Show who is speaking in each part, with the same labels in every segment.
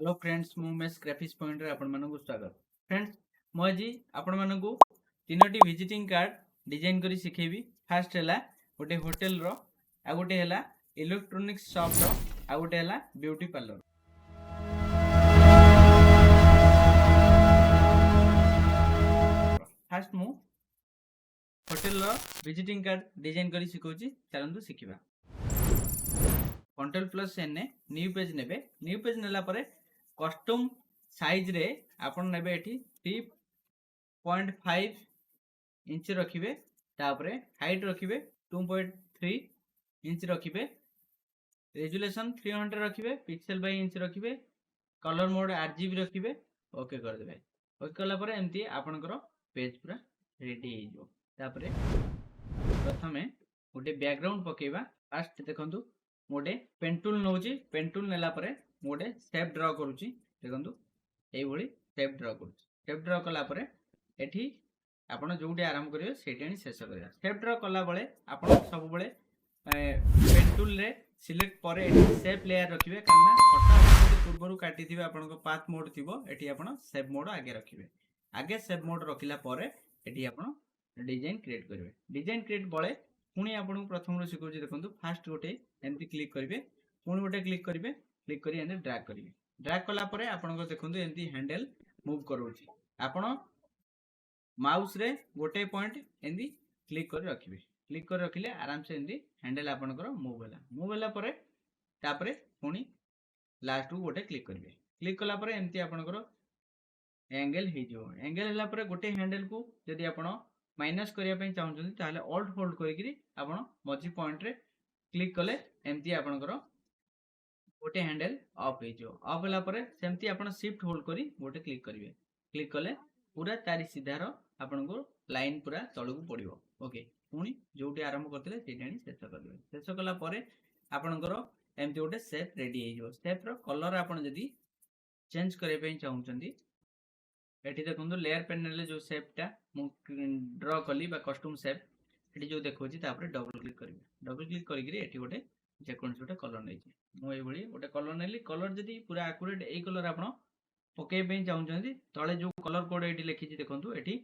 Speaker 1: Hello friends मु mess graphics point रे आपण मानकु स्वागत। फ्रेंड्स मु आज आपण मानकु तीनोटी विजिटिंग कार्ड डिजाइन करी सिखेबी। फर्स्ट हैला गोटे होटल रो, आ गोटे हैला इलेक्ट्रॉनिक्स शॉप रो, आ गोटे हैला ब्यूटी पार्लर। फर्स्ट मु होटल रो विजिटिंग कार्ड डिजाइन करी सिखौची, चलंतु सिखिबा। Control plus N new page नेबे। न्यू पेज नेला परे कस्टम साइज रे आपण नेबे एठी 3.5 इंच रखिबे। तापरे हाइट रखिबे 2.3 इंच रखिबे। रेजुलेशन 300 रखिबे। पिक्सेल बाय इंच रखिबे। कलर मोड आरजीबी रखिबे। ओके कर देबे। ओके कला परे एमती आपनकर पेज पूरा रेडी हे जो। तापरे प्रथमे गोटे बैकग्राउंड पकेबा। फास्ट देखंतु मोटे पेन टूल नौची। पेन टूल नेला परे मोटे शेप ड्रा करूची। देखंतु एई भली शेप ड्रा करूची। शेप ड्रा कला परे एठी आपण जोटी आरंभ करियो सेठी आनी शेष करिया। शेप ड्रा कला बळे आपण सब बळे पेन टूल रे सिलेक्ट परे एठी शेप लेयर रखिबे। कारणा फटा पूर्वरु काटी थिबे आपनको पाथ मोड थिबो, एठी आपण शेप मोड आगे रखिबे। आगे शेप मोड रखिला परे एठी आपण डिजाइन क्रिएट करिवे। डिजाइन क्रिएट बळे पुणी आपण प्रथम रो सिखौची। देखंतु फास्ट गोटे एमती क्लिक करिवे, पुणी गोटे क्लिक करिवे, क्लिक करी एंड ड्रैग करिवे। ड्रैग कला परे आपनको देखंतु एमती हैंडल मूव करूची। आपण माउस रे गोटे पॉइंट एंदी क्लिक कर रखिबे। क्लिक कर रखिले आराम से एंदी हैंडल आपनकर मूव होला। मूव होला परे तापरे पुणी लास्ट को गोटे क्लिक करिवे। क्लिक कला परे एमती आपनकर एंगल हे जो। एंगल होला परे गोटे हैंडल को यदि आपण माइनस करिया पई चाहउछन ताले ऑल्ट होल्ड करिकरी आपण मझी पॉइंट रे क्लिक कले एमती आपनकर गोटे हैंडल ऑफ हे जो। ऑफ होला परे सेमती आपण शिफ्ट होल्ड करी गोटे क्लिक करिवे। क्लिक कले पूरा तारी सीधार आपनको लाइन पूरा तळकु पड़िबो। ओके पुणी जोटी आरंभ करथिले सेटानी शेष कर देबे। शेष कला परे आपनकर एमती गोटे शेप रेडी हे जो। शेप रो कलर आपण जदी चेंज करिया पई चाहउछन एठी देखंतु लेयर पैनल जो शेप टा मु ड्रा कली बा कस्टम शेप एठी जो देखौची तापरे डबल क्लिक करिवे। डबल क्लिक करिकरी एठी गोटे जे कोनस गोटे कलर नै छी। मु ए भली गोटे कलर नेली। कलर जदी पूरा एक्यूरेट ए कलर आपण पके पे चाहउछन तळे जो कलर कोड एठी लिखि छी देखंतु एठी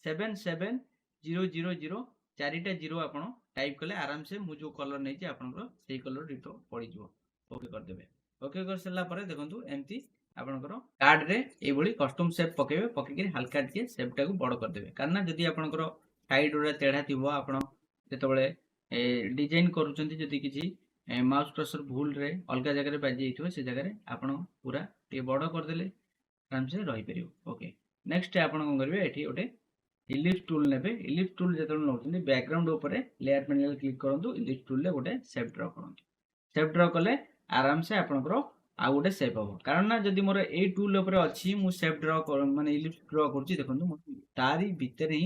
Speaker 1: 77000 चारिटा 0 आपण टाइप कले आराम से मु जो कलर नै छी आपनकर सेही कलर डिटो पड़ी जिवो। ओके कर देबे। ओके कर सला परे देखंतु एमती आपनकर कार्ड रे ए भली कस्टम शेप पकेबे। पकेकरी हल्का टिके शेप टा को बड़ कर देबे। कारण जदी आपनकर साइड रे तेढा थिबो आपण जेतबळे डिजाइन करूचंती जदी किछि माउस कर्सर भूल रे अलगा जगह रे बाजी हिथो से जगह रे आपण पूरा टे बड़ कर देले आराम से रही परियो। ओके नेक्स्ट आपण कोन करबे एठी ओटे इलिप्स टूल नेबे। इलिप्स टूल जेतबळे नउचंती बैकग्राउंड ऊपर लेयर पैनल क्लिक करंतु। इलिप्स टूल ले गोटे शेप ड्रा करंतु। शेप ड्रा कले आराम से आपनकर आ गोटे शेप हो। कारण ना जदी मोर ए टूल ऊपर अछि मु शेप ड्रा कर माने इलिप्स ड्रा करछि देखंतु तारी भीतर ही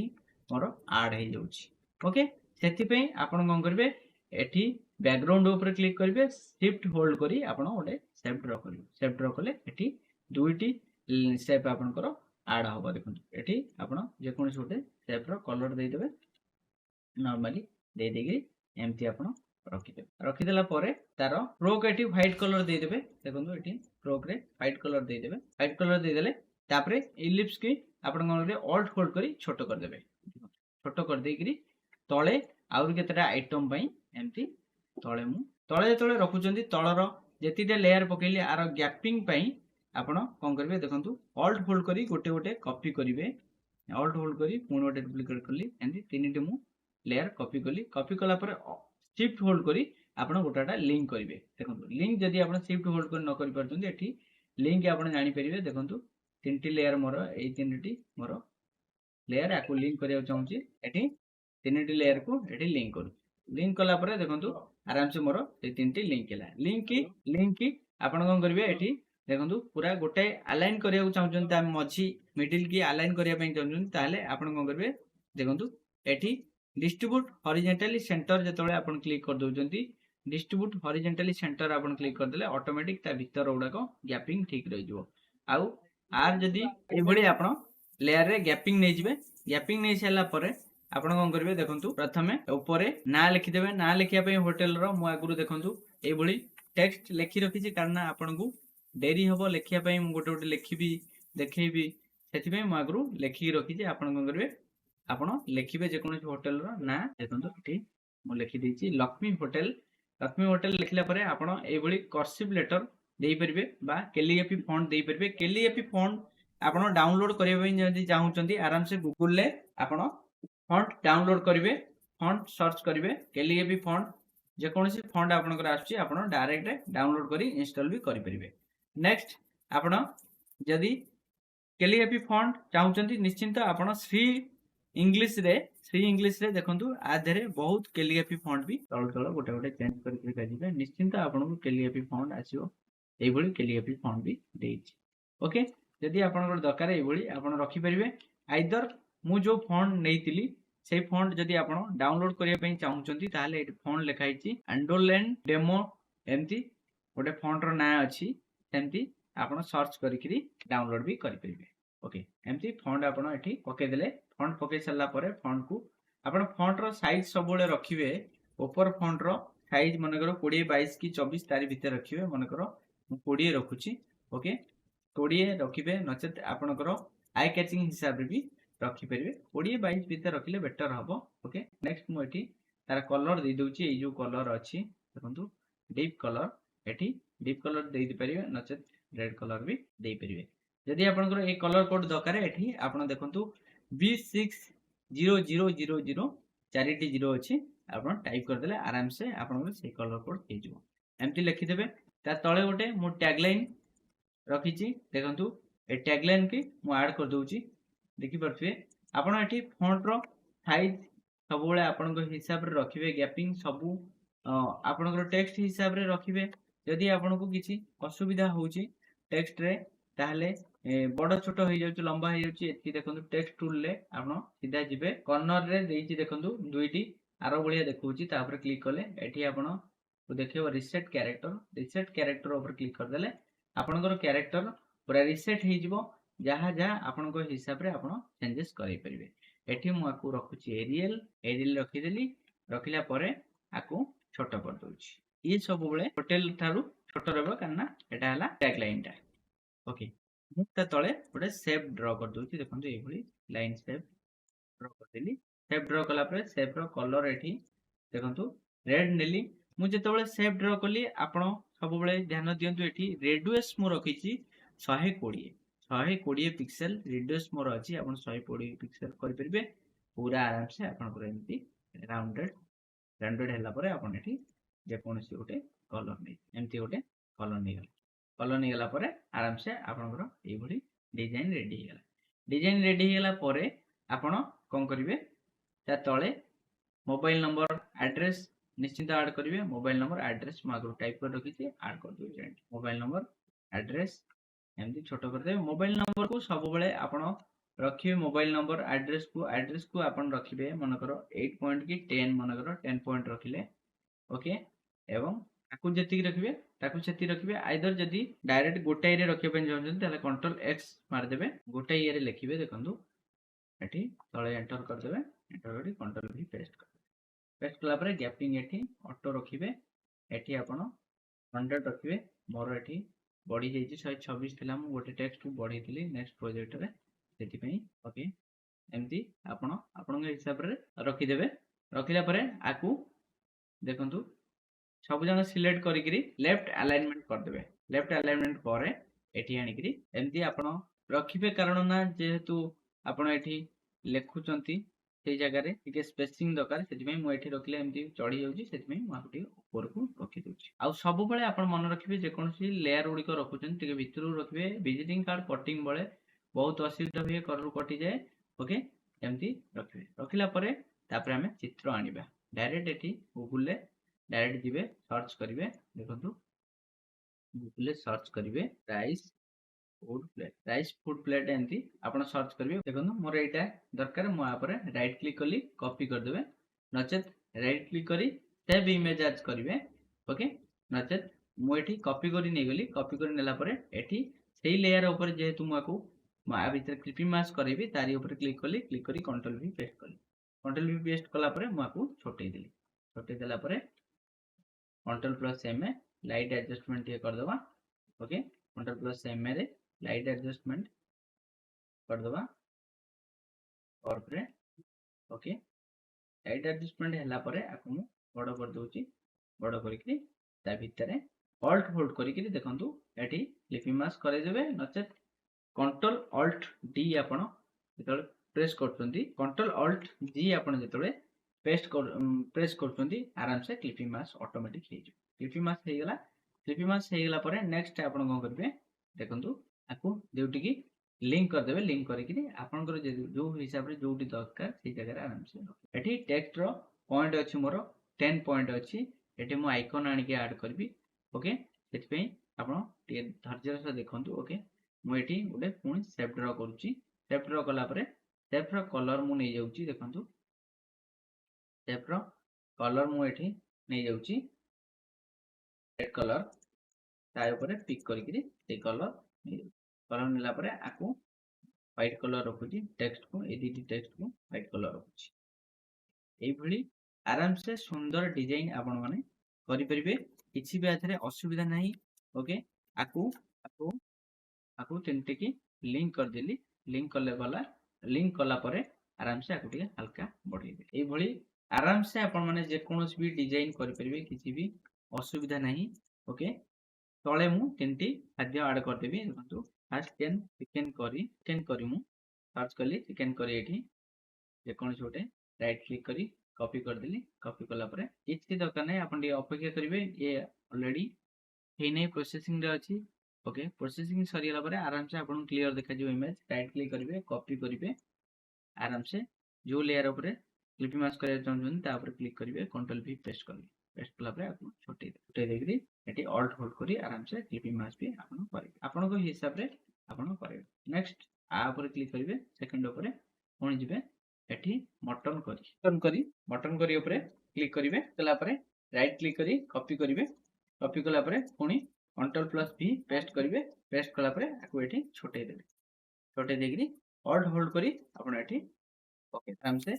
Speaker 1: मोर ऐड हे जाउछि। ओके सेति पे आपण कोन करबे एठी बैकग्राउंड ऊपर क्लिक करिवे, शिफ्ट होल्ड करी आपण गोटे शेप ड्रा करिवे। शेप ड्रा कले एठी दुईटी शेप आपनकर ऐड होबो। देखंतु एठी आपण जे कोनस गोटे शेप रो कलर दे देबे। नॉर्मली दे देगी एमती आपण रखी देला परे तार स्ट्रोक एठी व्हाइट कलर दे देबे। देखंतु एठी स्ट्रोक रे व्हाइट कलर दे देबे। व्हाइट कलर दे देले तापरे इलिप्स की आपण कोन ऑल्ट होल्ड करी छोटो कर देबे। छोटो कर देकरी तळे आउर केतरा आइटम पई एमती तळे मु तळे तळे रखुचंदी तळर जेतिटा लेयर पकेली आर गैपिंग पई आपण कोन करबे देखंतु ऑल्ट होल्ड करी गोटे गोटे कॉपी करिवे। ऑल्ट होल्ड करी पुणी गोटे डुप्लिकेट करली एंदी तीनटी मु लेयर कॉपी कली। कॉपी कला परे शिफ्ट होल्ड करी आपण गोटाटा लिंक करिवे। देखंतु लिंक जदी आपण शिफ्ट होल्ड कर न करि परछन एठी लिंक आपण जानि परिवे। देखंतु तीनटी लेयर मोर ए तीनटी मोर लेयर आको लिंक करिया चाहूची। एठी तीनटी लेयर को एठी लिंक करू। लिंक कला परे देखंतु आराम से मोर ए तीनटी लिंक हैला। लिंक की आपण कोन करिवे एठी देखंतु पूरा गोटे अलाइन करिया चाहूचन ता मझी मिडिल की अलाइन करिया पई चाहूचन ताले आपण कोन करिवे देखंतु एठी डिस्ट्रीब्यूट हॉरिजॉन्टली सेंटर जेतबळे आपण क्लिक कर दोचंती डिस्ट्रीब्यूट हॉरिजॉन्टली सेंटर आपण क्लिक कर देले ऑटोमेटिक ता भीतर उडा को गैपिंग ठीक रहि जबो। आउ आर जदी ए भली आपण लेयर रे गैपिंग नै जिवे। गैपिंग नै सेला परे आपण कोन करबे देखंतु प्रथमे ऊपर ना लिखि देबे। ना लिखिया पई होटल रो मु आगुरु देखंतु ए भली टेक्स्ट लिखि रखि छी कारण आपण को ଡେରି ହବ ଲେଖିବା ପାଇଁ, ମୁଁ ଗୋଟେ ଗୋଟେ ଲେଖିବି ଦେଖେଇବି, ସେଥିପାଇଁ ମୁଁ ଆଗରୁ ଲେଖିକି ରଖିଛି। ଆପଣ କଣ କରିବେ, ଆପଣ ଲେଖିବେ ଯେକୌଣସି ହୋଟେଲର ନାଁ। ଦେଖନ୍ତୁ ଏଠି ମୁଁ ଲେଖିଦେଇଛି ଲକ୍ଷ୍ମୀ ହୋଟେଲ। ଲକ୍ଷ୍ମୀ ହୋଟେଲ ଲେଖିଲା ପରେ ଆପଣ ଏଇଭଳି କର୍ସିଭ୍ ଲେଟର ଦେଇପାରିବେ ବା କେଲିଗ୍ରାଫି ଫଣ୍ଟ ଦେଇପାରିବେ। କେଲିଗ୍ରାଫି ଫଣ୍ଟ ଆପଣ ଡାଉନଲୋଡ କରିବା ପାଇଁ ଯଦି ଚାହୁଁଛନ୍ତି, ଆରାମସେ ଗୁଗୁଲରେ ଆପଣ ଫଣ୍ଟ ଡାଉନଲୋଡ କରିବେ, ଫଣ୍ଟ ସର୍ଚ୍ଚ କରିବେ କେଲିଗ୍ରାଫି ଫଣ୍ଟ, ଯେକୌଣସି ଫଣ୍ଟ ଆପଣଙ୍କର ଆସୁଛି ଆପଣ ଡାଇରେକ୍ଟ ଡାଉନଲୋଡ କରି ଇନଷ୍ଟଲ ବି କରିପାରିବେ। ନେକ୍ସଟ ଆପଣ ଯଦି କେଲିଗ୍ରାଫି ଫଣ୍ଟ ଚାହୁଁଛନ୍ତି, ନିଶ୍ଚିନ୍ତ ଆପଣ ଶ୍ରୀ ଇଂଲିଶରେ ଦେଖନ୍ତୁ ଆ ଦେହରେ ବହୁତ କେଲିଗ୍ରାଫି ଫଣ୍ଟ ବି ତଳ ତଳ ଗୋଟେ ଗୋଟେ ଚେଞ୍ଜ କରିକି ଯିବେ, ନିଶ୍ଚିନ୍ତ ଆପଣଙ୍କୁ କେଲିଗ୍ରାଫି ଫଣ୍ଟ ଆସିବ। এইଭଳି କେଲିଗ୍ରାଫି ଫଣ୍ଟ ବି ଦେଇଛି। ଓକେ, ଯଦି ଆପଣଙ୍କର ଦରକାର এইଭଳି ଆପଣ ରଖିପାରିବେ। ଆଇଦର ମୁଁ ଯୋଉ ଫଣ୍ଟ ନେଇଥିଲି ସେଇ ଫଣ୍ଟ ଯଦି ଆପଣ ଡାଉନଲୋଡ କରିବା ପାଇଁ ଚାହୁଁଛନ୍ତି, ତାହେଲେ ଏଠି ଫଣ୍ଟ ଲେଖା ହେଇଛି ଆଣ୍ଡୋଲେନ୍ ଡେମୋ, ଏମିତି ଗୋଟେ ଫଣ୍ଟର ନାଁ ଅଛି, ସେମିତି ଆପଣ ସର୍ଚ୍ଚ କରିକିରି ଡାଉନଲୋଡ ବି କରିପାରିବେ। ଓକେ, ଏମିତି ଫଣ୍ଟ ଆପଣ ଏଠି ପକେଇଦେଲେ, ଫଣ୍ଟ ପକେଇ ସାରିଲା ପରେ ଫଣ୍ଟକୁ ଆପଣ ଫଣ୍ଟର ସାଇଜ ସବୁବେଳେ ରଖିବେ। ଉପର ଫଣ୍ଟର ସାଇଜ ମନେକର 20, 22 କି 24 ତାରି ଭିତରେ ରଖିବେ। ମନେକର ମୁଁ 20 ରଖୁଛି। ଓକେ, 20 ରଖିବେ, ନଚେତ ଆପଣଙ୍କର ଆଇ କ୍ୟାଚିଂ ହିସାବରେ ବି ରଖିପାରିବେ। 20, 22 ଭିତରେ ରଖିଲେ ବେଟର ହବ। ଓକେ, ନେକ୍ସଟ ମୁଁ ଏଠି ତାର କଲର ଦେଇଦେଉଛି। ଏଇ ଯୋଉ କଲର ଅଛି ଦେଖନ୍ତୁ ଡିପ୍ କଲର, ଏଠି ଡିପ୍ କଲର ଦେଇପାରିବେ, ନଚେତ ରେଡ୍ କଲର ବି ଦେଇପାରିବେ। ଯଦି ଆପଣଙ୍କର ଏଇ କଲର କୋଡ ଦରକାର, ଏଠି ଆପଣ ଦେଖନ୍ତୁ B600000 ଚାରିଟି ଜିରୋ ଅଛି, ଆପଣ ଟାଇପ କରିଦେଲେ ଆରାମସେ ଆପଣଙ୍କର ସେଇ କଲର କୋଡ ହେଇଯିବ। ଏମିତି ଲେଖିଦେବେ। ତା ତଳେ ଗୋଟେ ମୁଁ ଟ୍ୟାଗଲାଇନ ରଖିଛି, ଦେଖନ୍ତୁ ଏ ଟ୍ୟାଗଲାଇନ କି ମୁଁ ଆଡ କରିଦଉଛି। ଦେଖିପାରୁଥିବେ ଆପଣ ଏଠି ଫଣ୍ଟର ସାଇଜ ସବୁବେଳେ ଆପଣଙ୍କ ହିସାବରେ ରଖିବେ। ଗ୍ୟାପିଂ ସବୁ ଆପଣଙ୍କର ଟେକ୍ସଟ ହିସାବରେ ରଖିବେ। ଯଦି ଆପଣଙ୍କୁ କିଛି ଅସୁବିଧା ହଉଛି ଟେକ୍ସଟରେ, ତାହେଲେ ବଡ ଛୋଟ ହେଇଯାଉଛି, ଲମ୍ବା ହେଇଯାଉଛି, ଏଠି ଦେଖନ୍ତୁ ଟେକ୍ସଟ ଟୁଲରେ ଆପଣ ସିଧା ଯିବେ, କର୍ଣ୍ଣରରେ ଦେଇଛି ଦେଖନ୍ତୁ ଦୁଇଟି ଆର ଭଳିଆ ଦେଖଉଛି, ତାପରେ କ୍ଲିକ କଲେ ଏଠି ଆପଣ ଦେଖିବ ରିସେଟ କ୍ୟାରେକ୍ଟର। ରିସେଟ କ୍ୟାରେକ୍ଟର ଉପରେ କ୍ଲିକ କରିଦେଲେ ଆପଣଙ୍କର କ୍ୟାରେକ୍ଟର ପୁରା ରିସେଟ ହେଇଯିବ। ଯାହା ଯାହା ଆପଣଙ୍କ ହିସାବରେ ଆପଣ ଚେଞ୍ଜେସ୍ କରିପାରିବେ। ଏଠି ମୁଁ ଆକୁ ରଖୁଛି ଏରିଏଲ, ଏରିଏଲ ରଖିଦେଲି। ରଖିଲା ପରେ ଆକୁ ଛୋଟ କରିଦଉଛି। ଇଏ ସବୁବେଳେ ହୋଟେଲ ଠାରୁ ଛୋଟ ରହିବ, କାରଣ ଏଟା ହେଲା ଟ୍ୟାଗଲାଇନ ଟା। ଓକେ, ମୁଁ ତା ତଳେ ଗୋଟେ ସେପ୍ ଡ୍ର କରିଦଉଛି। ଦେଖନ୍ତୁ ଏଇଭଳି ଲାଇନ ସେପ୍ ଡ୍ର କରିଦେଲି। ସେପ୍ ଡ୍ର କଲା ପରେ ସେପ୍ର କଲର ଏଠି ଦେଖନ୍ତୁ ରେଡ୍ ନେଲି। ମୁଁ ଯେତେବେଳେ ସେପ୍ ଡ୍ର କଲି, ଆପଣ ସବୁବେଳେ ଧ୍ୟାନ ଦିଅନ୍ତୁ, ଏଠି ରେଡୁଏସ୍ ମୁଁ ରଖିଛି 120 ପିକ୍ସେଲ ରେଡୁଏସ୍ ମୋର ଅଛି। ଆପଣ 120 ପିକ୍ସେଲ କରିପାରିବେ ପୁରା ଆରାମସେ। ଆପଣଙ୍କର ଏମିତି ରାଉଣ୍ଡେଡ ହେଲା ପରେ ଆପଣ ଏଠି ଯେକୌଣସି ଗୋଟେ କଲର ନେଇ ଏମିତି ଗୋଟେ କଲର ନେଇଗଲେ, କଲର ନେଇଗଲା ପରେ ଆରାମସେ ଆପଣଙ୍କର ଏଇଭଳି ଡିଜାଇନ ରେଡି ହେଇଗଲା। ଡିଜାଇନ ରେଡି ହେଇଗଲା ପରେ ଆପଣ କଣ କରିବେ, ତା ତଳେ ମୋବାଇଲ ନମ୍ବର ଆଡ୍ରେସ ନିଶ୍ଚିନ୍ତ ଆଡ୍ କରିବେ। ମୋବାଇଲ ନମ୍ବର ଆଡ୍ରେସ ମୁଁ ଆଗରୁ ଟାଇପ କରି ରଖିଛି, ଆଡ୍ କରିଦେଉଛି। ମୋବାଇଲ ନମ୍ବର ଆଡ୍ରେସ ଏମିତି ଛୋଟ କରିଦେବେ। ମୋବାଇଲ ନମ୍ବରକୁ ସବୁବେଳେ ଆପଣ ରଖିବେ, ମୋବାଇଲ ନମ୍ବର ଆଡ୍ରେସକୁ ଆପଣ ରଖିବେ ମନେକର 8 ପଏଣ୍ଟ କି 10, ମନେକର 10 ପଏଣ୍ଟ ରଖିଲେ। ଓକେ, ଏବଂ ତାକୁ ଯେତିକି ରଖିବେ ତାକୁ ସେତିକି ରଖିବେ। ଆଇଦର ଯଦି ଡାଇରେକ୍ଟ ଗୋଟାଏ ରେ ରଖିବା ପାଇଁ ଚାହୁଁଛନ୍ତି, ତାହେଲେ କଣ୍ଟ୍ରୋଲ ଏକ୍ସ ମାରିଦେବେ, ଗୋଟାଏ ଇଏରେ ଲେଖିବେ। ଦେଖନ୍ତୁ ଏଠି ତଳେ ଏଣ୍ଟର କରିଦେବେ, ଏଣ୍ଟର କରି କଣ୍ଟ୍ରୋଲ ଭି ପେଷ୍ଟ କରିଦେବେ। ପେଷ୍ଟ କଲା ପରେ ଗ୍ୟାପିଂ ଏଠି ଅଟୋ ରଖିବେ। ଏଠି ଆପଣ 100 ରଖିବେ। ମୋର ଏଠି ବଢି ଯାଇଛି 126 ଥିଲା, ମୁଁ ଗୋଟେ ଟେକ୍ସଟ ବଢେଇଥିଲି ନେକ୍ସଟ ପ୍ରୋଜେକ୍ଟରେ, ସେଥିପାଇଁ। ଓକେ, ଏମିତି ଆପଣ ଆପଣଙ୍କ ହିସାବରେ ରଖିଦେବେ। ରଖିଲା ପରେ ଆକୁ ଦେଖନ୍ତୁ ସବୁ ଜଣ ସିଲେକ୍ଟ କରିକିରି ଲେଫ୍ଟ ଆଲାଇନମେଣ୍ଟ କରିଦେବେ। ଲେଫ୍ଟ ଆଲାଇନମେଣ୍ଟ ପରେ ଏଠି ଆଣିକିରି ଏମିତି ଆପଣ ରଖିବେ, କାରଣ ନା ଯେହେତୁ ଆପଣ ଏଠି ଲେଖୁଛନ୍ତି ସେଇ ଜାଗାରେ ଟିକେ ସ୍ପେସିଂ ଦରକାର, ସେଥିପାଇଁ ମୁଁ ଏଠି ରଖିଲେ ଏମିତି ଚଢି ଯାଉଛି, ସେଥିପାଇଁ ମୁଁ ଆକୁ ଟିକେ ଉପରକୁ ରଖିଦଉଛି। ଆଉ ସବୁବେଳେ ଆପଣ ମନେ ରଖିବେ, ଯେକୌଣସି ଲେୟାର ଗୁଡିକ ରଖୁଛନ୍ତି ଟିକେ ଭିତରକୁ ରଖିବେ। ଭିଜିଟିଂ କାର୍ଡ କଟିଂ ବେଳେ ବହୁତ ଅସୁବିଧା ହୁଏ, କରରୁ କଟିଯାଏ। ଓକେ, ଏମିତି ରଖିବେ। ରଖିଲା ପରେ ତାପରେ ଆମେ ଚିତ୍ର ଆଣିବା। ଡାଇରେକ୍ଟ ଏଠି ଗୁଗୁଲରେ ଡାଇରେକ୍ଟ ଯିବେ, ସର୍ଚ୍ଚ କରିବେ। ଦେଖନ୍ତୁ ଗୁଗୁଲରେ ସର୍ଚ୍ଚ କରିବେ ରାଇସ୍ ଫୁଡ ପ୍ଲେଟ, ଏମିତି ଆପଣ ସର୍ଚ୍ଚ କରିବେ। ଦେଖନ୍ତୁ ମୋର ଏଇଟା ଦରକାର, ମୁଁ ଉପରେ ରାଇଟ୍ କ୍ଲିକ୍ କଲି, କପି କରିଦେବେ, ନଚେତ ରାଇଟ୍ କ୍ଲିକ୍ କରି ସେଭ୍ ଇମେଜ ଆଜ୍ କରିବେ। ଓକେ, ନଚେତ ମୁଁ ଏଠି କପି କରି ନେଇଗଲି। କପି କରି ନେଲା ପରେ ଏଠି ସେଇ ଲେୟାର ଉପରେ ଯେହେତୁ ମୁଁ ଆକୁ ଆ ଭିତରେ କ୍ଲିପିଂ ମାସ୍କ କରେଇବି, ତାରି ଉପରେ କ୍ଲିକ୍ କଲି, କ୍ଲିକ୍ କରି କଣ୍ଟ୍ରୋଲ ଭି ପେଷ୍ଟ କଲି। କଣ୍ଟ୍ରୋଲ ଭି ପେଷ୍ଟ କଲା ପରେ ମୁଁ ଆକୁ ଛୋଟେଇ ଦେଲି। ଛୋଟେଇ ଦେଲା ପରେ control plus M, light adjustment ଟିକେ କରିଦେବା। ଓକେ, कंट्रोल प्लस एम रे लाइट एडजस्टमेंट कर दबा और पे ओके लाइट एडजस्टमेंट हैला परे आपको मु बड़ कर दोची बड़ करिकरी ता भितरे ऑल्ट होल्ड करिकरी देखंतु एठी क्लिपिंग मास्क करे देबे नचेत कंट्रोल ऑल्ट डी आपण जेतले प्रेस करछंती कंट्रोल ऑल्ट जी आपण जेतले प्रेस करछंती आराम से क्लिपिंग मास्क ऑटोमेटिक हे जो क्लिपिंग मास्क हे गेला परे नेक्स्ट आपण कोन करबे देखंतु आकु जोटी की लिंक कर देबे लिंक करिकरी आपनकर जो हिसाब रे जोटी दरकार से जगह रे आराम से एठी टेक्स्ट रो पॉइंट अछि मोर 10 पॉइंट अछि एठी मु आइकन आनि के ऐड करबी ओके सेति पे आपण टे धैर्य से देखंतु ओके मु एठी गोटे पुणी शेप ड्रा करूची शेप ड्रा कला परे शेप रो कलर मु नै जाउची देखंतु शेप रो कलर मु एठी नै जाउची रेड कलर ता ऊपर पिक करिकरी से कलर नै कलर नेला परे आकु व्हाइट कलर रखुची टेक्स्ट को एडिट टेक्स्ट को व्हाइट कलर रखुची एई भली आराम से सुंदर डिजाइन आपण माने करि परिबे किछि भी आथरे असुविधा नाही ओके आकु आकु आकु तेंते की लिंक कर देली लिंक करले वाला लिंक कला परे आराम से आकु टिके हल्का बढ़ेबे एई भली आराम से आपण माने जे कोनोस भी डिजाइन करि परिबे किछि भी असुविधा नाही ओके तळे मु तेंती खाद्य ऐड कर देबी देखंतु फास्ट चिकन करी मु सर्च कली चिकन करी एठी जे कोन छोटे राइट क्लिक करी कॉपी कर देली कॉपी कला परे किछि दरकार नै आपण डी अपेक्षा करिवे ये ऑलरेडी हे नै प्रोसेसिंग रे अछि ओके प्रोसेसिंग सरी गला परे आराम से आपण क्लियर देखा जो इमेज राइट क्लिक करिवे कॉपी करिवे आराम से जो लेयर ऊपर क्लिपिंग मास्क करे चाहछन ता ऊपर क्लिक करिवे कंट्रोल वी पेस्ट करिवे पेस्ट कला परे आपण छोटे देकरी एटी ऑल्ट होल्ड करी आराम से क्लिपिंग मास्क भी आपण करिवे आपण को हिसाब रे आपण करिवे नेक्स्ट आ ऊपर क्लिक करिवे सेकंड ऊपर कोन जिवे एठी बटन करी ऊपर क्लिक करिवे कला परे राइट क्लिक करी कॉपी करिवे कॉपी कला परे पुनी कंट्रोल प्लस वी पेस्ट करिवे पेस्ट कला परे आकु एठी छोटे देकरी ऑल्ट होल्ड करी आपण एठी ओके आराम से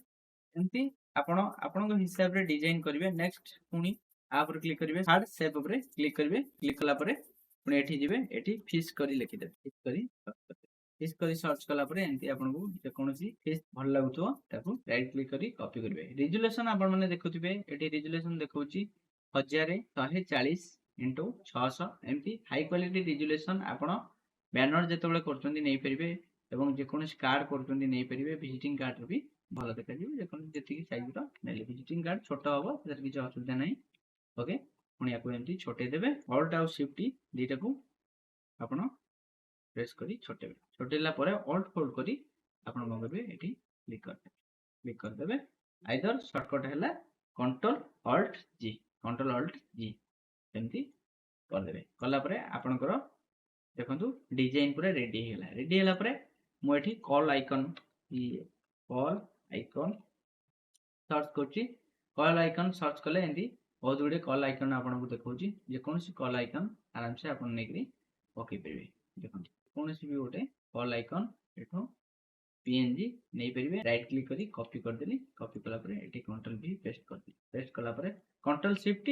Speaker 1: एमती आपण हिसाब रे डिजाइन करिवे नेक्स्ट पुनी आ पर क्लिक करिवे थर्ड शेप ऊपर क्लिक करिवे क्लिक कला परे पुनी एठी जिवे एठी फिश करी लिखि देबे फिश करी सर्च कला परे एमती आपण को जे कोनोसी फिश भल लागुतो ताकू राइट क्लिक करी कॉपी करिवे रिजोल्यूशन आपण माने देखुथिबे एठी रिजोल्यूशन देखौची 1140 into 600 एमती हाई क्वालिटी रिजोल्यूशन आपण बैनर जेतबेले करचोंदी नै परिबे एवं जे कोनोसी कार्ड करचोंदी नै परिबे विजिटिंग कार्ड भी भलो देखा जिवो जे कोन जेतिकी साइज रो नेले विजिटिंग कार्ड छोटो हबो सेर किछ असुविधा नै ओके पुनी याकू एमती छोटे देबे ऑल्ट आउ शिफ्ट दीटा को आपण प्रेस करी छोटेला परे ऑल्ट होल्ड करी आपण को करबे एठी क्लिक कर देबे आइदर शॉर्टकट हैला कंट्रोल ऑल्ट जी एमती कर देबे कला परे आपण को देखंतु डिजाइन पूरा रेडी हैला परे मु एठी कॉल आइकन सर्च करची कॉल आइकन सर्च कले एंदी बहुत गुडे कॉल आइकन आपण को देखौची जे कोनसी कॉल आइकन आराम से आपण नेकरी ओके परिबे देखंतु कोनसी भी गोटे कॉल आइकन एठो पीएनजी नै परिबे राइट क्लिक करी कॉपी कर देली कॉपी कला परे एठी कंट्रोल भी पेस्ट कर दी पेस्ट कला परे कंट्रोल शिफ्ट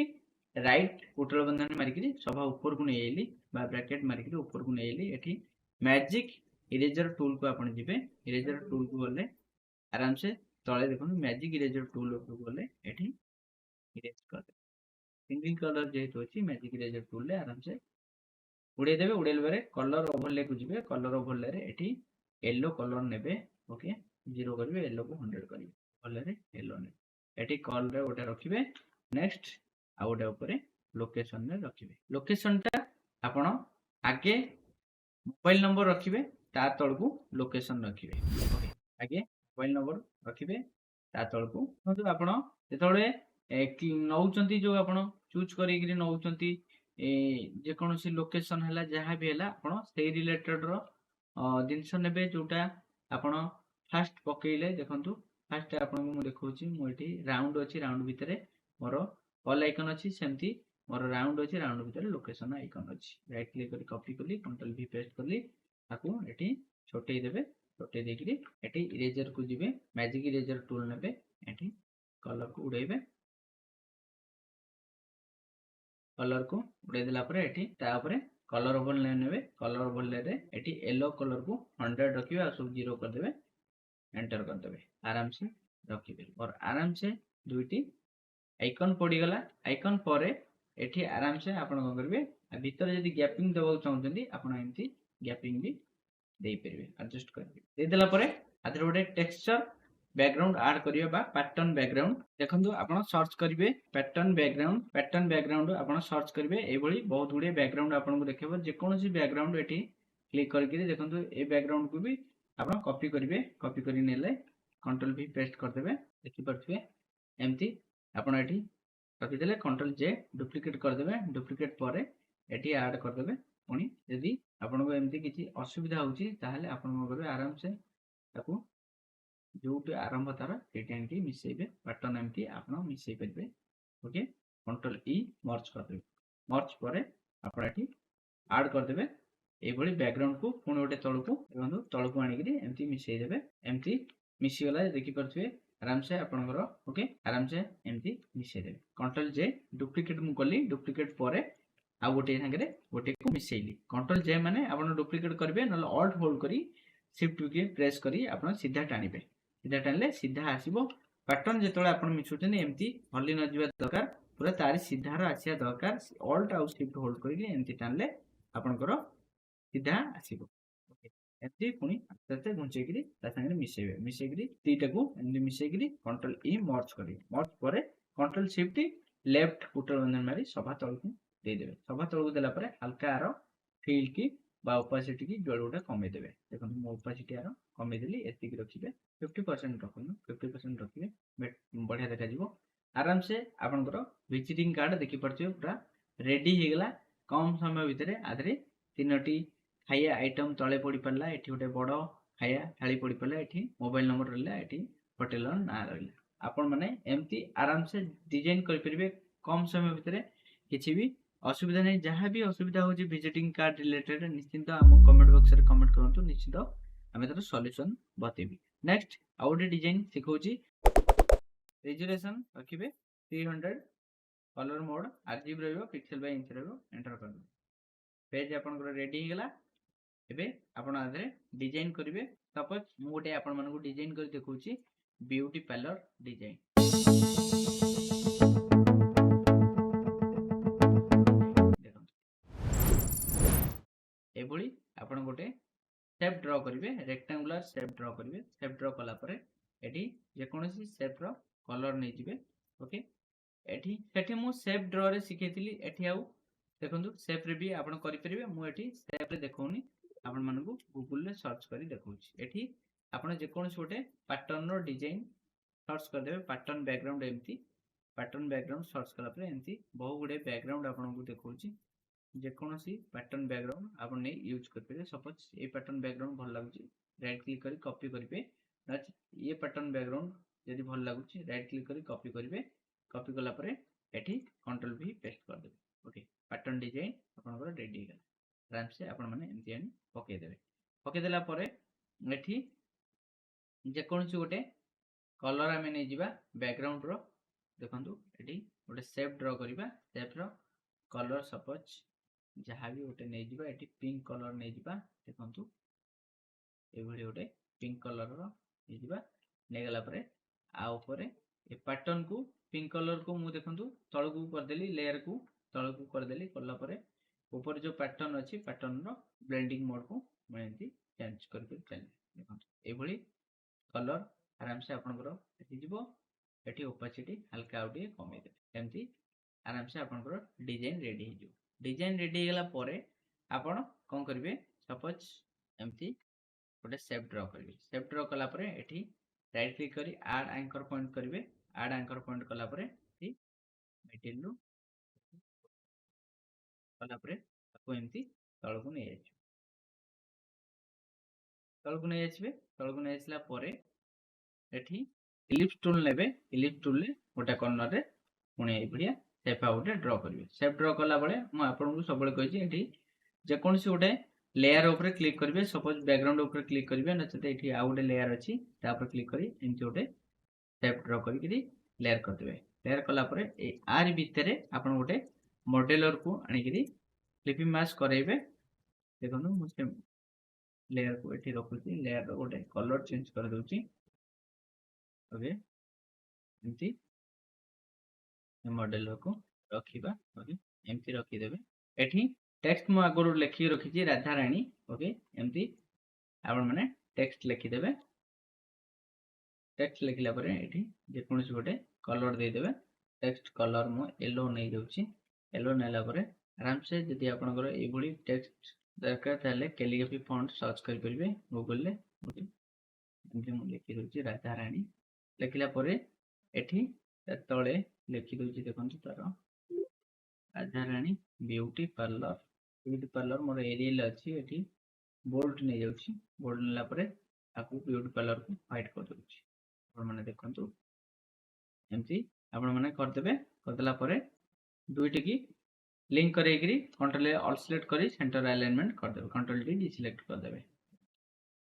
Speaker 1: राइट उठल बंधन मारिकरी सभा ऊपर को नै आइली बा ब्रैकेट मारिकरी ऊपर को नै आइली एठी मैजिक इरेजर टूल को आपण जिबे इरेजर टूल को गले आराम से तळे देखो मैजिक इरेजर टूल को गले एठी इरेज कर दे सिंगल कलर जेहेतु अछि मैजिक इरेजर टूल ले आराम से उड़े देबे उड़ेल बेरे कलर ओवरले को जिबे कलर ओवरले रे एठी येलो कलर नेबे ओके 0 करबे येलो को 100 करबे कलर रे येलो ने एठी कॉल रे ओटा रखिबे नेक्स्ट आ ओटा ऊपर लोकेशन रे रखिबे लोकेशन ता आपण आगे मोबाइल नंबर रखिबे ता तळकू लोकेशन रखिबे ओके आगे मोबाइल नंबर रखिबे ता तळकू मतलब आपण जेतोळे नौचंती जो आपण चूज करी कि नौचंती जे कोनोसी लोकेशन हैला जहां भी हैला आपण सेही रिलेटेड रो जिंस नेबे जोटा आपण फास्ट पकेइले देखंतु फास्ट आपण को देखौची मो एठी राउंड अछि राउंड भितरे मोर कॉल आइकन अछि सेमती मोर राउंड अछि राउंड भितरे लोकेशन आइकन अछि राइट क्लिक करी कॉपी करली कंट्रोल भी पेस्ट करली ताकू एठी छोटे देबे छोटे देकरी एठी इरेजर को जिबे मैजिक इरेजर टूल नेबे एठी कलर को उड़ेबे कलर को उड़े देला परे एठी ता ऊपर कलर ओवरले नेबे कलर ओवरले रे एठी येलो कलर को 100 रखिबे आ सब 0 कर देबे एंटर कर देबे आराम से रखिबे और आराम से दुईटी आइकन पड़ी गला आइकन परे एठी आराम से आपण को करबे भीतर जदी गैपिंग देबो चाहउछंती आपण एमती गैपिंग भी देई परबे एडजस्ट करबे दे देला परे आदर गोटे टेक्सचर बैकग्राउंड ऐड करिवे बा पैटर्न बैकग्राउंड देखंतु आपण सर्च करिवे पैटर्न बैकग्राउंड आपण सर्च करिवे ए भली बहुत गुडे बैकग्राउंड आपण को देखबो जे कोनोसी बैकग्राउंड एठी क्लिक करके देखंतु ए बैकग्राउंड को भी आपण कॉपी करिवे कॉपी करि नेले कंट्रोल भी पेस्ट कर देबे देखि परथिबे एमती आपण एठी रखि देले कंट्रोल जे डुप्लीकेट कर देबे डुप्लीकेट परे एठी ऐड कर देबे पुनी यदि आपण को एमती किछि असुविधा होउची ताहाले आपण को करबे आराम से ताकू जोटे आरंभ तार सेठी मिसेबे पैटर्न एमती आपण मिसई परबे ओके कंट्रोल ई मर्ज कर देबे मर्ज परे आपण एठी ऐड कर देबे ए भली बैकग्राउंड को पुनी गोटे तळकू देखंतु तळकू आनी करी एमती मिसई देबे एमती मिसी गला देखि परथिबे आराम से आपनकर ओके आराम से एमती मिसई देबे कंट्रोल जे डुप्लीकेट मु कली डुप्लीकेट परे आ गोटे संगे गोटे को मिसईली कंट्रोल जे माने आपण डुप्लीकेट करबे न ऑल्ट होल्ड करी शिफ्ट के प्रेस करी आपण सीधा टाणीबे सीधा टाणले सीधा आसीबो पैटर्न जेतोळे आपण मिसुचनी एमती हल्ली न जिबा दरकार पूरा तारी सीधा रा आसिया दरकार ऑल्ट आ शिफ्ट होल्ड करी एमती टाणले आपनकर सीधा आसीबो ओके एमती पुनी आस्ते घुंचेगिरी ता संगे मिसेबे मिसेगिरी तीटा को एमती मिसेगिरी कंट्रोल ई मर्ज करी मर्ज परे कंट्रोल शिफ्ट लेफ्ट पुटर बंधन मारी सभा तळकू दे देबे सभा तळकू देला परे हल्का आरो फील की बा ओपासिटी की जोड़ोटा कमे देबे देखो मो ओपासिटी आरो कमे देली एति की रखिबे 50% रखनु 50% रखिबे बढ़िया देखा जिवो आराम से आपनकर विजिटिंग कार्ड देखि परथिबे पूरा रेडी हे गेला कम समय भितरे आधरे तीनोटी खाया आइटम तळे पड़ी परला एठी गोटे बड़ खाया थाली पड़ी परला एठी मोबाइल नंबर रहला एठी होटल ना रहला आपण माने एमती आराम से डिजाइन करि परिबे कम समय भितरे किछि भी असुविधा नहीं जहाँ भी असुविधा हो विजिटिंग कार्ड रिलेटेड निश्चिंत आम कमेंट बॉक्स रे कमेंट करंतु निश्चित आमे तार सॉल्यूशन बतेबी नेक्स्ट आउटे डिजाइन सिखौची रेजोल्यूशन रखिबे 300 कलर मोड आरजीबी रहइबो पिक्सेल बाय इंच रहइबो एंटर कर दो पेज आपन रेडी हे गेला एबे आपन आधरे डिजाइन करिवे सपोज मु गोटे आपन मन को डिजाइन कर देखौची ब्यूटी पार्लर डिजाइन एभली आपन गोटे शेप ड्रा करिवे रेक्टेंगुलर शेप ड्रा करिवे शेप ड्रा कला परे एठी जे कोनोसी शेप रो कलर नै जिवे ओके एठी सेठी मु शेप ड्रा रे सिखेतिली एठी आउ देखंतु शेप रे भी आपन करि परिवे मु एठी शेप रे देखौनी आपन मन को गूगल रे सर्च करी देखौची एठी आपन जे कोनोसी गोटे पैटर्न रो डिजाइन सर्च कर देबे पैटर्न बैकग्राउंड एम्ति पैटर्न बैकग्राउंड सर्च कला परे एम्ति बहु गुडे बैकग्राउंड आपन को देखौची जे कोनोसी पैटर्न बैकग्राउंड आपन नै यूज कर परिबे सपोज ए पैटर्न बैकग्राउंड भल लागुची राइट क्लिक करी कॉपी करिवे ये पैटर्न बैकग्राउंड यदि भल लागुची राइट क्लिक करी कॉपी करिवे कॉपी कला परे एठी कंट्रोल भी पेस्ट कर देबे ओके पैटर्न डिजाइन आपन को रेडी गेला आराम से आपन माने एमती आनी पके देला परे एठी जे कोनोसी गोटे कलर आमे नै जिबा बैकग्राउंड रो देखंतु एठी गोटे शेप ड्रा करिबा शेप रो कलर सपोज जहाँ भी गोटे नहीं जिबा एठी पिंक कलर नहीं जिबा देखंतु ए भली गोटे पिंक कलर रो नहीं जिबा नै गला परे आ ऊपर ए पैटर्न को पिंक कलर को मु देखंतु तळ को कर देली लेयर को तळ को कर देली करला परे ऊपर जो पैटर्न अछि पैटर्न रो ब्लेंडिंग मोड को मैं एंती चेंज करके चली देखंतु ए भली कलर आराम से आपन करो एठी जिवो एठी ओपासिटी हल्का आउटे कमे दे एमती आराम से आपन करो डिजाइन रेडी हे जो डिजाइन रेडी गेला परे आपण कोन करबे सपोज एमती गोटे शेप ड्रा करबे शेप ड्रा कला परे एठी राइट क्लिक करी ऐड एंकर पॉइंट करबे ऐड एंकर पॉइंट कला परे एठी मटेरियल रो कला परे ताको एमती तळकु नै आइछ तळकु नै आछबे तळकु नै आछला परे एठी इलिप्स टूल नेबे इलिप्स टूल ले गोटा कॉर्नर रे पुणी ए बढ़िया शेप आउटे ड्रा करिवे शेप ड्रा कला बळे मु आपन को सबले कहि एठी जे कोनसी गोटे लेयर ऊपर क्लिक करिवे सपोज बैकग्राउंड ऊपर क्लिक करिवे नचते एठी आ गोटे लेयर अछि ता ऊपर क्लिक करी एमती गोटे शेप ड्रा करी कि लेयर कर देबे लेयर कला परे ए आर भीतर आपन गोटे मॉडलर को आनी कि फ्लिपी मास्क करेबे देखो मुझे लेयर को एठी रखुची लेयर रो गोटे कलर चेंज कर दोची ओके एमती मॉडल को रखिबा ओके एमती रखी देबे एठी टेक्स्ट मु आगरो लिखि रखिची राधा रानी ओके एमती आपण माने टेक्स्ट लिखि देबे टेक्स्ट लिखला परे एठी जे कोनसी गोटे कलर दे देबे टेक्स्ट कलर मु येलो नै जाउची येलो नेला परे आराम से जदि आपनकर ए भली टेक्स्ट दरकार ताले कैलीग्राफी फॉन्ट सर्च कर परिबे गूगल ले ओके एमती मु लिखि दोची राधा रानी लिखला परे एठी तळे लिखि दोची देखंतु तार राधा रानी ब्यूटी पार्लर मोर एरियल अछि एठी बोल्ड नै जाउची बोल्ड नेला परे आकु ब्यूटी पार्लर को हाइड कर दोची आपण माने देखंतु एमती आपण माने कर देबे करदला परे दुईटी की लिंक करेगिरी कंट्रोल ऑल सिलेक्ट करी सेंटर अलाइनमेंट कर देबे कंट्रोल डी डिसिलेक्ट कर देबे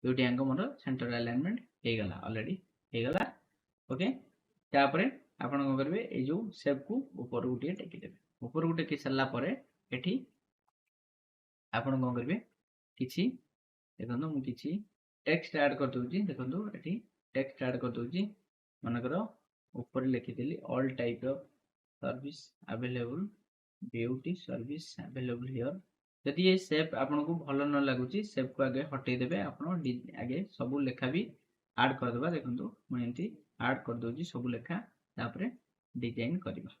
Speaker 1: दुईटी अंक मोर सेंटर अलाइनमेंट हे गला ऑलरेडी हे गला ओके तापरे आपण को करबे ए जो शेप को ऊपर उठे टेकी देबे ऊपर उठे के सल्ला परे एठी आपण को करबे किछि देखंतु मु किछि टेक्स्ट ऐड कर दोची देखंतु एठी टेक्स्ट ऐड कर दोची मनकर ऊपर लिखि देली all type of service available beauty service available here यदि ये शेप आपन को भलो न लागुची शेप को आगे हटै देबे आपन आगे सब लेखा भी ऐड कर देबा देखंतु म एंती ऐड कर दोची सब लेखा तापरे डिजाइन करबा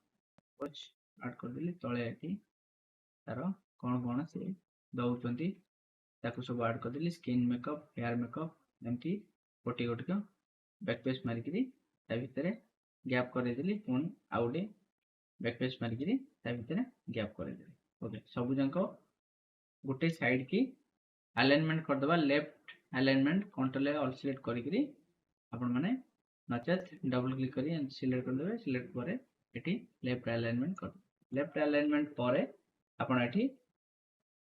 Speaker 1: कुछ ऐड कर देली तळे एठी तार कोन कोन से दउचंती ताकू सब ऐड कर देली स्किन मेकअप हेयर मेकअप एंती गोटी गोटी को बैकपेज मारिकरी ता भितरे गैप कर देली पुन आउडे बैकपेज मारिकरी ता भितरे गैप कर देली ओके सब जंको गोटे साइड की अलाइनमेंट कर दबा left alignment control all select करिकरी आपण माने नचेत डबल क्लिक करी सिलेक्ट कर देबे सिलेक्ट करे एठी लेफ्ट अलाइनमेंट कर लेफ्ट अलाइनमेंट परे आपण एठी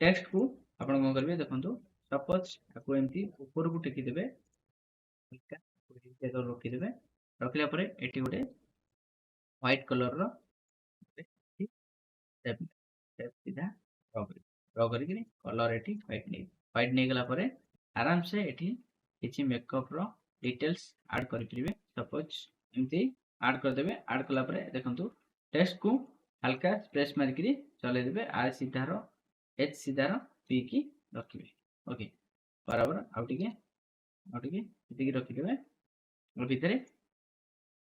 Speaker 1: टेक्स्ट को आपण को करबे देखंतु सपोज आको एमती ऊपर को टेकी देबे हल्का रखी देबे रखला परे एठी गोटे व्हाइट कलर रो शेप सीधा ड्रॉ करी कलर एठी व्हाइट नै गला परे आराम से एठी किछि मेकअप रो डिटेल्स ऐड करि परिबे सपोज एमती ऐड कर देबे ऐड कला परे देखंतु टेक्स्ट को हल्का स्पेस मार करी चले देबे आर सीधा रो एच सीधा रो पी की रखिबे ओके बराबर आउटिके इति रखि देबे और भितरे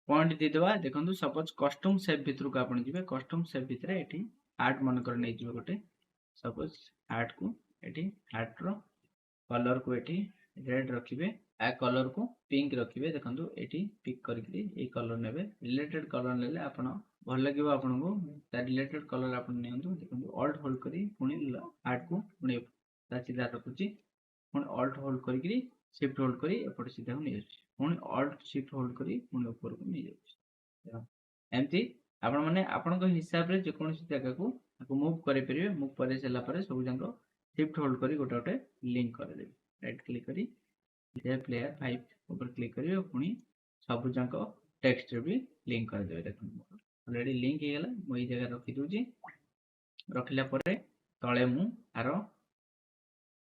Speaker 1: पॉइंट दे देबा देखंतु सपोज कस्टम शेप भितर को आपण जिबे कस्टम शेप भितरे एठी आर्ट मन कर नै जिबे गोटे सपोज आर्ट को एठी आर्ट रो कलर को एठी रेड रखिबे आ कलर को पिंक रखिबे देखंतु एठी पिक करके ए कलर नेबे रिलेटेड कलर लेले आपण भल लागिबो आपण को ता रिलेटेड कलर आपण नियंतु देखंतु ऑल्ट होल्ड करी पुनी आर्ट को पुनी ता सीधा रखुची पुनी ऑल्ट होल्ड करी शिफ्ट होल्ड करी एपट सीधा नै जाउची पुनी ऑल्ट शिफ्ट होल्ड करी पुनी ऊपर को नै जाउची एमती आपण माने आपण को हिसाब रे जे कोनसी जगह को मूव करि परिबे मूव करे सेला परे सब जंको शिफ्ट होल्ड करी गोटे गोटे लिंक कर देबे राइट क्लिक करी लेफ्ट लेयर 5 ऊपर क्लिक करियो पुनी सब जंको टेक्स्ट रे भी लिंक कर देबे देखन ऑलरेडी लिंक हे गेला मोई जगह रखि दोजी रखिला परे तळे मु आरो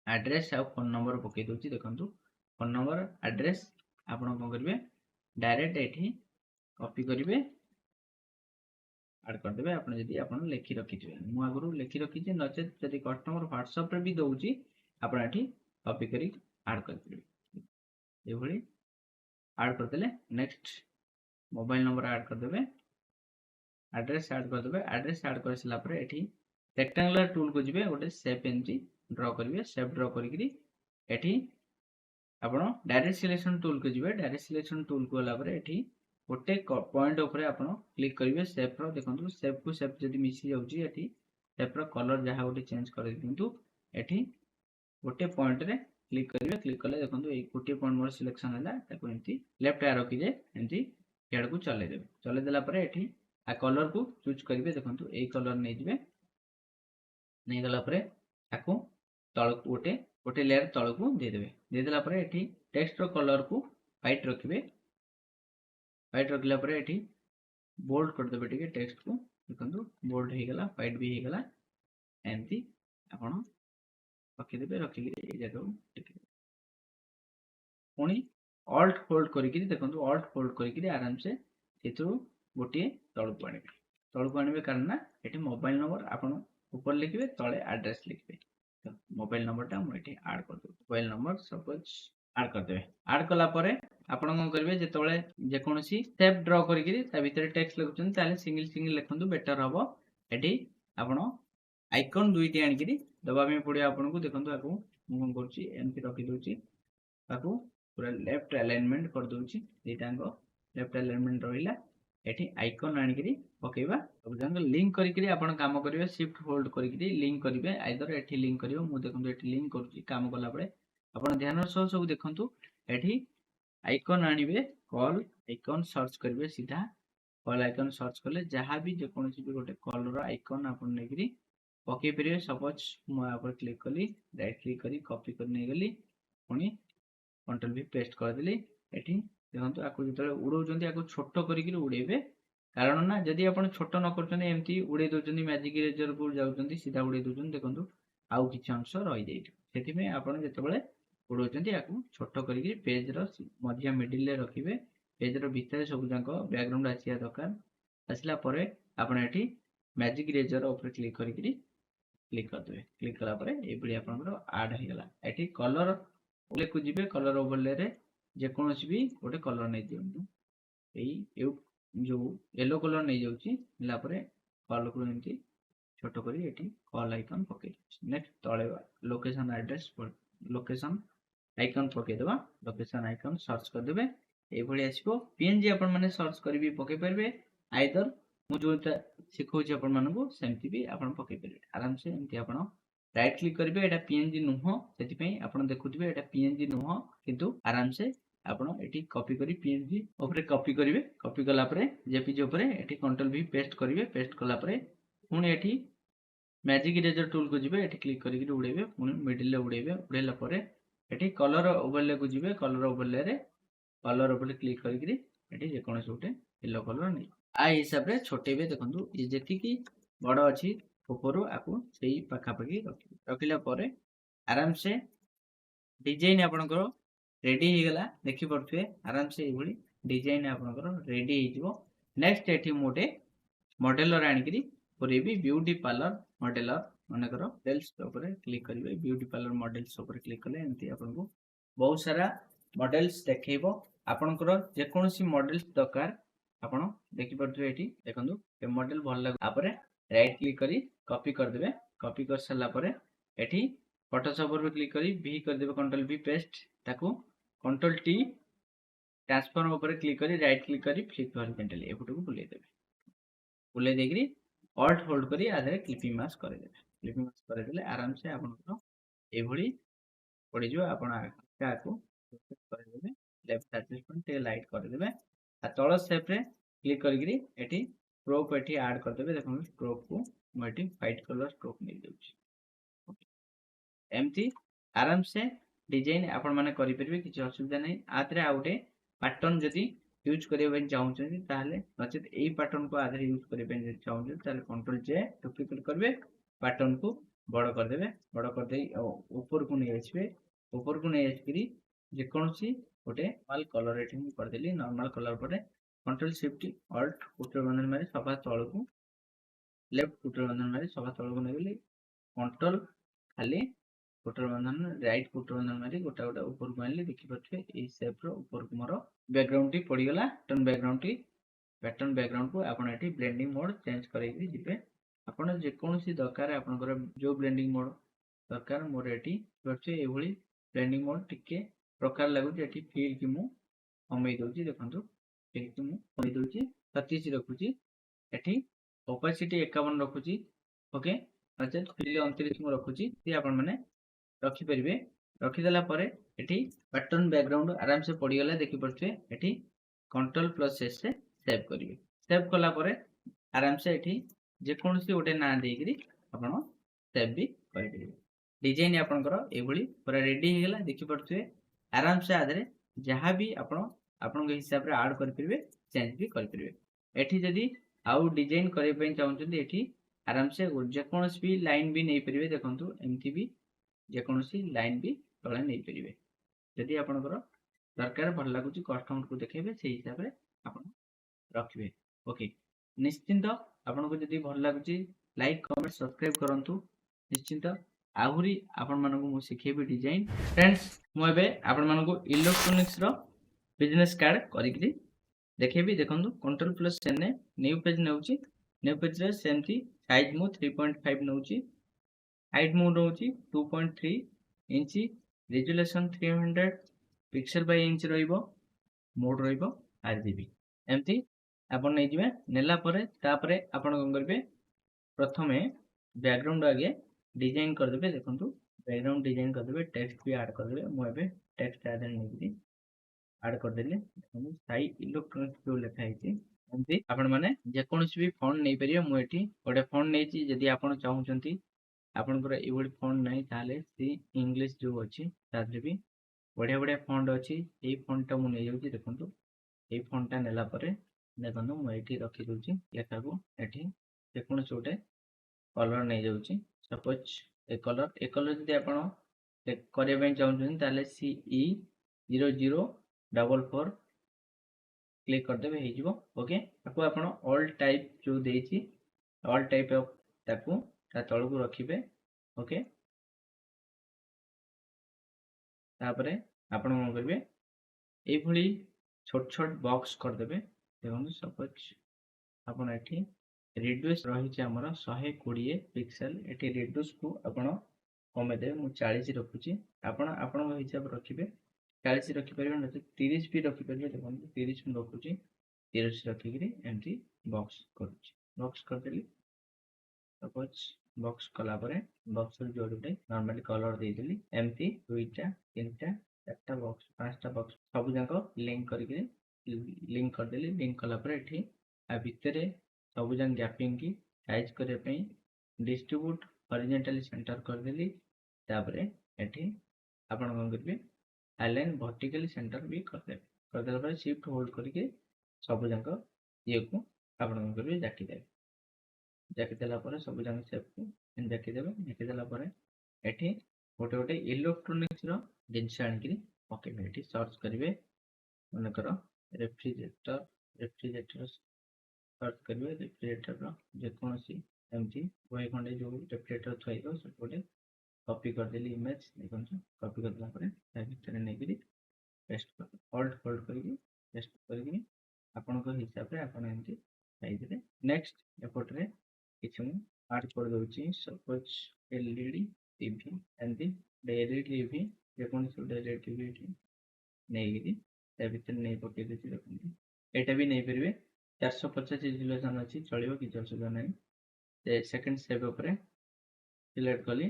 Speaker 1: एड्रेस आ फोन नंबर पके दोची देखंतु फोन नंबर एड्रेस आपण को करबे डायरेक्ट एठी कॉपी करिवे ऐड कर देबे आपण जदी आपण लेखि रखि थिबे मु आगरु लेखि रखि जे नचे जदी कस्टमर व्हाट्सएप रे भी दोउची आपण एठी कॉपी करी ऐड कर देबे ए भली ऐड कर देले नेक्स्ट मोबाइल नंबर ऐड कर देबे एड्रेस ऐड कर देबे एड्रेस ऐड कर सला परे एठी रेक्टेंगुलर टूल को जिबे गोटे शेप एमटी ड्रॉ करिवे शेप ड्रॉ करिकरी एठी आपण डायरेक्ट सिलेक्शन टूल को जिबे डायरेक्ट सिलेक्शन टूल को ला परे एठी गोटे पॉइंट ऊपर आपण क्लिक करिवे शेप रो देखंतु शेप को शेप जदी मिसी जाउची एठी शेप रो कलर जहा गोटे चेंज कर दिंतु एठी गोटे पॉइंट रे क्लिक करिवे क्लिक कले देखंतु ए गोटे पॉइंट मोर सिलेक्शन हला ताको एंती लेफ्ट एरो की जे एंती हेड को चले देला परे एठी आ कलर को चूज करिवे देखंतु ए कलर नै जिवे नै गला परे ताको तळ को गोटे लेयर तळ को दे देला परे एठी टेक्स्ट रो कलर को व्हाइट रखिबे व्हाइट रखला परे एठी बोल्ड कर देबे टिके टेक्स्ट को देखंतु बोल्ड हे गला व्हाइट भी हे गला एंती ଆପଣ ରଖିଦେବେ। ରଖିକି ଏଇ ଜାଗାକୁ ଟେକିଦେବେ। ପୁଣି ଅଲ୍ଟ ହୋଲ୍ଡ କରିକି ଦେଖନ୍ତୁ, ଅଲ୍ଟ ହୋଲ୍ଡ କରିକି ଆରାମସେ ଏଥିରୁ ଗୋଟିଏ ତଳକୁ ଆଣିବେ। ତଳକୁ ଆଣିବେ କାରଣ ନା ଏଠି ମୋବାଇଲ ନମ୍ବର ଆପଣ ଉପରେ ଲେଖିବେ, ତଳେ ଆଡ୍ରେସ ଲେଖିବେ। ତ ମୋବାଇଲ ନମ୍ବରଟା ମୁଁ ଏଠି ଆଡ୍ କରିଦେବି। ମୋବାଇଲ ନମ୍ବର ସପୋଜ ଆଡ୍ କରିଦେବେ। ଆଡ୍ କଲା ପରେ ଆପଣ କ'ଣ କରିବେ, ଯେତେବେଳେ ଯେକୌଣସି ଷ୍ଟେପ୍ ଡ୍ର କରିକି ତା ଭିତରେ ଟେକ୍ସଟ ଲେଖୁଛନ୍ତି ତାହେଲେ ସିଙ୍ଗଲ ଲେଖନ୍ତୁ, ବେଟର ହବ। ଏଠି ଆପଣ ଆଇକନ୍ ଦୁଇଟି ଆଣିକିରି ଦେବା ପାଇଁ ପଡ଼ିବ ଆପଣଙ୍କୁ। ଦେଖନ୍ତୁ ଆକୁ ମୁଁ କ'ଣ କରୁଛି, ଏମିତି ରଖିଦେଉଛି, ତାକୁ पूरा लेफ्ट अलाइनमेंट कर दूची, दिटांग लेफ्ट अलाइनमेंट रहिला। एठी आइकन आनिकरी पकेबा, सब जंग लिंक करिकरी आपण काम करिवे। शिफ्ट होल्ड करिकरी लिंक करिवे, आइदर एठी लिंक करिवो। मु देखंतु एठी लिंक करूची। काम कला पळे आपण ध्यान सह सब देखंतु, एठी आइकन आनिबे, कॉल आइकन सर्च करिवे। सीधा कॉल आइकन सर्च करले जहां भी जे कोनसी भी गोटे कॉल रो आइकन आपण नेकरी पके परिवे। सपोज मु आ पर क्लिक कली, राइट क्लिक करी कॉपी कर नै गली, पुनी कंट्रोल भी पेस्ट कर देली। एठी देखंतु आकु जतले उडौचंती आकु छोटो करिकरी उडेबे, कारण ना जदि आपण छोटो न करचंती एम्ति उडे दोचंती, मैजिक इरेजर को जाउचंती सीधा उडे दोचंती। देखंतु आउ किछ अंश रहि जाइछ। सेति में आपण जतले उडौचंती आकु छोटो करिकरी पेज रो मध्य मिडिल रे रखिबे। पेज रो भीतर सब जांको बैकग्राउंड आसिया दरकार। आसला परे आपण एठी मैजिक इरेजर ऊपर क्लिक करिकरी क्लिक कर देबे। क्लिक कला परे ए बडी आपनकर ऐड हो गेला। एठी कलर ओले को जिबे, कलर ओवरले रे जे कोनोसी भी गोटे कलर नै दियंतु। एई जो येलो कलर नै जाउची, ला परे कलर को एंती छोटो करी एठी कॉल आइकन पके। नेक्स्ट तळे लोकेशन एड्रेस लोकेशन आइकन पके देबा। लोकेशन आइकन सर्च कर देबे, ए भली आसीबो। पीएनजी आपण माने सर्च करिवि पके परबे, आइदर मु जोटा सिखौची आपण मानकु सेमति भी आपण पके परबे। आराम से एंती आपण राइट क्लिक करिवे। एटा पीएनजी नुह, सेति पई आपण देखुथिबे एटा पीएनजी नुह, किंतु आराम से आपण एठी कॉपी करी पीएनजी ऊपर कॉपी करिवे। कॉपी कला परे जेपीजी ऊपर एठी कंट्रोल भी पेस्ट करिवे। पेस्ट कला परे पुणी एठी मैजिक इरेजर टूल को जिबे, एठी क्लिक करिकरी उडेबे, पुणी मिडिल ले उडेबे। उडेला परे एठी कलर ओवरले को जिबे। कलर ओवरले रे कलर ऊपर क्लिक करिकरी एठी जे कोनसे उठे येलो कलर नै आ हिसाब रे छोटेबे। देखंतु ये जेति की बड़ अछि ऊपर आकु सेही पाखा पाखी रखिला परे आराम से डिजाइन आपनकर रेडी हो गला। देखि पड़थुए आराम से एभली डिजाइन आपनकर रेडी हो जिवो। नेक्स्ट एठी मोटे मॉडलर आनिकरी पुरेबी। ब्यूटी पार्लर मॉडलर मानकर मॉडल्स ऊपर क्लिक करिवे। ब्यूटी पार्लर मॉडल्स ऊपर क्लिक कले एंती आपनको बहुत सारा मॉडल्स देखैबो। आपनकर जे कोनोसी मॉडल्स दरकार आपण देखि पड़थुए। एठी देखंतु ए मॉडल भल लाग आपरे राइट क्लिक करी कॉपी कर देबे। कॉपी कर सला परे एठी फोटोशॉप पर क्लिक करी भी कर देबे, कंट्रोल भी पेस्ट, ताकू कंट्रोल टी ट्रांसफॉर्म ऊपर क्लिक करी राइट क्लिक करी फ्लिप हॉरिजॉन्टल एपटू बुले देबे। बुले देकरी ऑल्ट होल्ड करी आधे क्लिपिंग मास्क करे देबे। क्लिपिंग मास्क करे देले आराम से आपनको एभली पड़ी जो आपण आको करे देबे। लेफ्ट एडजस्टमेंट ते लाइट करे देबे। आ तळ शेप रे क्लिक करी एठी स्ट्रोक एठी ऐड कर देबे। देखो स्ट्रोक को मैं एठी व्हाइट कलर स्ट्रोक नै देउची। एमती आराम से डिजाइन आपण माने करि परबे, किछ असुविधा नै। आतरे आउटे पैटर्न जदी यूज करिवे चाहउछन ताले नचेत एई पैटर्न को आधे यूज करिवे चाहउछन ताले कंट्रोल जे डुप्लीकेट करबे, पैटर्न को बड़ कर देबे। बड़ कर देई ऊपर को नै आछबे। ऊपर को नै आछकरी जे कोनसी गोटे नॉर्मल कलर एठी मु कर देली। नॉर्मल कलर परे कंट्रोल शिफ्ट ऑल्ट कुटर बंधन मारी सफा तळ को लेफ्ट कुटर बंधन मारी सफा तळ को नै गेली। कंट्रोल खाली कुटर बंधन राइट कुटर बंधन मारी गोटा गोटा ऊपर को आनले। देखि पछे ए शेप रो ऊपर को मोर बैकग्राउंड टी पड़ी गला। पैटर्न बैकग्राउंड को आपण एठी ब्लेंडिंग मोड चेंज करैबी जिबे। आपण जे कोनसी दरकार आपनकर जो ब्लेंडिंग मोड दरकार मोर एठी पछे एभली ब्लेंडिंग मोड टिके प्रकार लागु एठी फील कि मु कमै दोची। देखंतु फील कि मु कमै दोची 37 रखुची। एठी ओपेसिटी 51 रखुची। ओके अच्छा फील 29 मु रखुची। ती आपण माने रखी परिबे। रखी देला परे एठी पैटर्न बैकग्राउंड आराम से पड़ी गला। देखि पड़थुए एठी कंट्रोल प्लस एस से सेव करिवे। सेव कला परे आराम से एठी जे कोनसी ओटे ना देइकरी आपण सेव भी करि परिबे। डिजाइन आपनकर एभली पूरा रेडी हो गला। देखि पड़थुए आराम से आधरे जहां भी आपण के हिसाब रे ऐड करि परिबे, चेंज भी करि परिबे। एठी जदी आउ डिजाइन करे पई चाहउछन एठी आराम से जेकोसी भी लाइन भी नहीं परिवे देखंतु एमती भी जेकोसी लाइन भी तळे नहीं परिवे जदि आपनकर दरकार भल लागुची कस्टमर को देखेबे से हिसाब रे आपन रखिबे ओके निश्चिंत आपनको जदि भल लागुची लाइक कमेंट सब्सक्राइब करंतु निश्चिंत आहुरी आपण मानको मु सिखेबी डिजाइन फ्रेंड्स मु एबे आपण मानको इलेक्ट्रॉनिक्स रो बिजनेस कार्ड करिकरी देखेबी देखंतु कंट्रोल प्लस 10 ने न्यू पेज नेउची न्यू पेज रे सेमती साइज मु 3.5 नेउची हाइट मु रहउची 2.3 inch resolution 300 pixel by inch रहइबो मोड रहइबो आरजीबी एमती आपण नै जिवे नेला परे तापरे आपण कोन करबे प्रथमे बैकग्राउंड आगे डिजाइन कर देबे देखंतु बैकग्राउंड डिजाइन कर देबे टेक्स्ट भी ऐड कर देबे मु एबे टेक्स्ट आदे नै ऐड कर देले देखंतु साई इलेक्ट्रॉनिक्स जो लिखा है एमती आपण माने जे कोनोसी भी फॉन्ट नै परियो मु एठी ओडे फॉन्ट नैची जदि आपण चाहउचंती आपनकर एवडी फॉन्ट नै ताले सी इंग्लिश जो अछि तादरे भी बढ़िया बढ़िया फॉन्ट अछि ए फॉन्ट ता मु नै जाउची देखंतु ए फॉन्ट ता नेला परे देखंतु मु एठी रखि दोची लेखा को एठी जे कोनोसी ओटे कलर नै जाउची सपोज ए कलर जदि आपण करे बे चाहउचंती ताले सी ई 0044 क्लिक कर देबे हे जिवो ओके ताको आपण ऑल टाइप जो देछि ऑल टाइप ऑफ ताको ता तळ को रखिबे ओके तापरे आपण कोन करबे ए भली छोट छोट बॉक्स कर देबे देखो सपोज आपण एठी रिड्यूस रही छै हमर 120 पिक्सेल एठी रिड्यूस को आपण कमे दे मु 40 रखुची आपण आपण हिसाब रखिबे 40 रखि परिबे न 30 भी रखि परिबे देखो 30 मु रखुची 30 रखि करी एमटी बॉक्स करूची बॉक्स कर देली सपोज बॉक्स कला परे बॉक्स रे जोडुटे नॉर्मली कलर दे देली एमटी दुईटा तीनटा चारटा बॉक्स पांचटा बॉक्स सब जाको लिंक करके लिंक कर देली लिंक कला परे एठी आ भितरे सब जन गैपिंग की साइज करे पे डिस्ट्रीब्यूट हॉरिजॉन्टली सेंटर कर देली तापरे एठी आपण कोन करबे अलाइन वर्टिकली सेंटर भी कर देबे कर देला पर शिफ्ट होल्ड करके सब जाको ये को आपण कोन करबे जाकी देबे जाकी देला पर सब जाको शेप को जाकी देबे जाकी देला पर एठी गोटे गोटे इलेक्ट्रॉनिक्स रो जिंस आनिकरी पकेबे एठी सर्च करिवे मन करो रेफ्रिजरेटर सर्च करिवे रेफ्रिजरेटर रो जे कोनोसी एमटी वही खंडे जो रेफ्रिजरेटर थइबो से गोटे कॉपी कर देली इमेज देखन कॉपी कर देला पर ता भितर नै करी पेस्ट कर ऑल्ट होल्ड करके पेस्ट करके आपन को हिसाब रे आपन एमटी साइज रे नेक्स्ट एपोर्ट रे किछु ऐड कर दोची सपोज एलईडी टीवी एमटी एलईडी टीवी जे कोन से एलईडी टीवी नै गिरी ता भितर नै पके देची देखन एटा भी नै परबे 450 रेजोल्यूशन अछि चलिबो कि असुविधा नै ते सेकंड स्टेप ऊपर सिलेक्ट कली